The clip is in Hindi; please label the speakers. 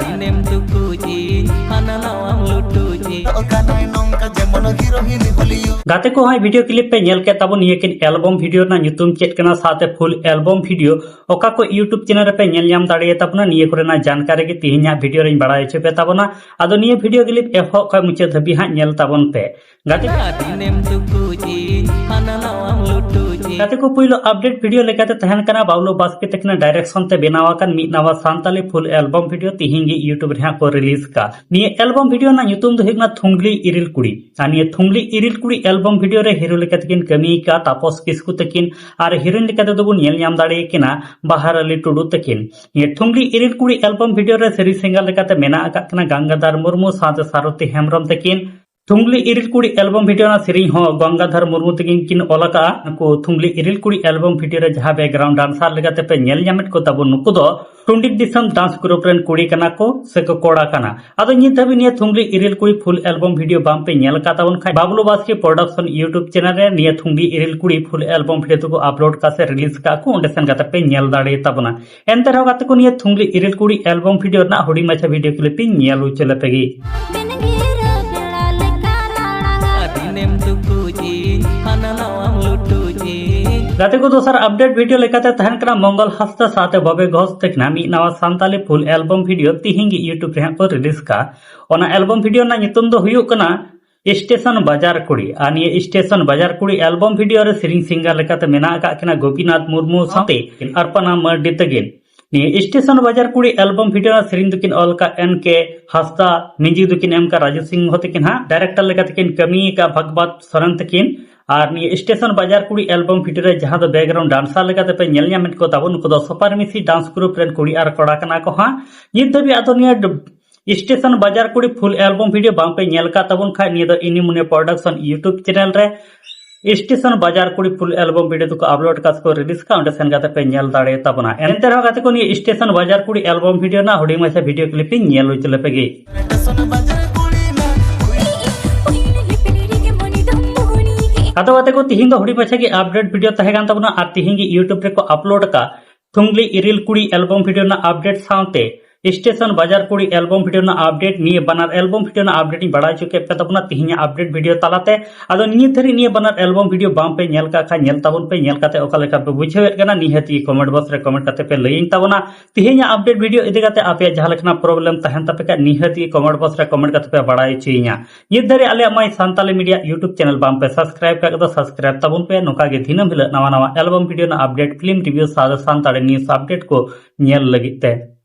Speaker 1: dinem tukuji hana nawam lutuji
Speaker 2: गाते को हाई वीडियो क्लिप पे नेल के तब नियकिन एल्बम वीडियो ना ᱧᱩᱛᱩᱢ चेक कना साथे फुल एल्बम वीडियो ओका को यूट्यूब चैनल पे नेल ᱧᱟᱢ दाड़िये तबना निये कोरेना जानकारी के तिहिना वीडियो रेन बड़ाय छ पे तबना आदो निये वीडियो क्लिप एफो का मुचे धबी हा नेल तबन पे गाते को पहिलो अपडेट वीडियो लेकाते तहन कना बाबलू बास्के तकना डायरेक्शन ते बेनावा कान मी नवा सांताली फुल एल्बम वीडियो तिहिंगी यूट्यूब रे को रिलीज का निये एल्बम वीडियो ना ᱧᱩᱛᱩᱢ दो हेगना थुंगली इरिल कुड़ी आनिये थुंगली इरिल कुड़ी एल्बम वीडियो रे हीरो लेका तकिन कमी का तापस किस्कु तकिन और हीरोइन लेका तो बुन नेल ᱧᱟᱢ दाड़े किना बाहर अली टुडू तकिन ये थुंगली इरिल कुड़ी एल्बम वीडियो रे सेरी सिंगल लेका ते मेना आका कना गंगाधर मुर्मू साथे सारथी हेमब्रम तकिन थुंगली इरिल कुड़ी एल्बम वीडियो ना सेरी हो गंगाधर मुर्मू तकिन किन ओलका को थुंगली इरिल कुड़ी एल्बम वीडियो रे जहां बैकग्राउंड डांसर लेका ते पे नेल ᱧᱟᱢᱮत को तब नुकु दो टुंडिक दिसम डांस ग्रुप रेन कुड़ी कना को से को कोड़ा कना आदो नित धबी निये थुंगली इरिल कुड़ी फुल एल्बम वीडियो बाम पे नेल का तबन खाय Bablu Baske production YouTube channel रे निये थुंगली इरिल कुड़ी फुल एल्बम वीडियो को अपलोड का से रिलीज का को ओंडे सेन गाते पे नेल दाड़े तबना एंते रहो गाते को निये थुंगली इरिल कुड़ी एल्बम वीडियो ना हुडी माछा वीडियो क्लिप पे नेल उचले पेगी गाते को दोसर अपडेट वीडियो लेकाते तहन कना मंगल हस्ता साथे बबे घोष तकना मी नवा सांताली फुल एल्बम वीडियो तिहिंगी यूट्यूब रे को रिलीज का ओना एल्बम वीडियो ना ᱧᱩᱛᱩᱢ दो हुयुक कना स्टेशन बाजार कुड़ी आ निये स्टेशन बाजार कुड़ी एल्बम वीडियो रे सिरिंग सिंगर लेकाते मेना का कना गोपीनाथ मुर्मू साथे अर्पणा मर्डी तगिन निये स्टेशन बाजार कुड़ी एल्बम वीडियो ना सिरिंग दुकिन ऑल का एन के हस्ता निजी दुकिन एम का राजू सिंह होतकिन हा डायरेक्टर लेकाते किन कमी का भगवत सरन तकिन और निये स्टेशन बाजार कुड़ी एल्बम वीडियो रे जहां दो बैकग्राउंड डांसर लेकाते पे नेल ᱧᱟᱢᱮत को तब नुको दो सुपर मिसी डांस ग्रुप रेन कुड़ी आर कोड़ा कना को हा नित धबी आदो निये स्टेशन बाजार कुड़ी फुल एल्बम वीडियो बाम पे नेल का तबन खा निये दो इनी मुने प्रोडक्शन यूट्यूब चैनल रे स्टेशन बाजार कुड़ी फुल एल्बम वीडियो को अपलोड का को रिलीज का ओंडे सेन गाते पे नेल दाड़े तबना एनते रहो गाते को निये स्टेशन बाजार कुड़ी एल्बम वीडियो ना हुडी माछा वीडियो क्लिप नेल उचले पेगी आदो गाते को तिहिंग हुडी माछा की अपडेट वीडियो तहेगान तबना आ तिहिंगी यूट्यूब रे को अपलोड का थुंगली इरिल कुड़ी एल्बम वीडियो ना अपडेट साउते स्टेशन बाजार कुड़ी एल्बम वीडियो ना अपडेट निये बनार एल्बम वीडियो ना अपडेट इन बड़ा चुके पे तबना तिहिंग अपडेट वीडियो तालाते आदो निये धरी निये बनार एल्बम वीडियो बाम पे नेल का खा नेल तबन पे नेल काते ओका लेका पे बुझेवेत कना निहाती कमेंट बॉक्स रे कमेंट काते पे लईन तबना तिहिंग अपडेट वीडियो इदि काते आपे जहां लेखना प्रॉब्लम तहन तपे का निहाती कमेंट बॉक्स रे कमेंट काते पे बड़ाई चीया ये धरे आले my Santali media YouTube channel बाम पे सब्सक्राइब का दो सब्सक्राइब तबन पे नोका गे दिनम हिल नवा नवा एल्बम वीडियो ना अपडेट फिल्म रिव्यू सादा सांताली न्यूज़ अपडेट को नेल लगिते।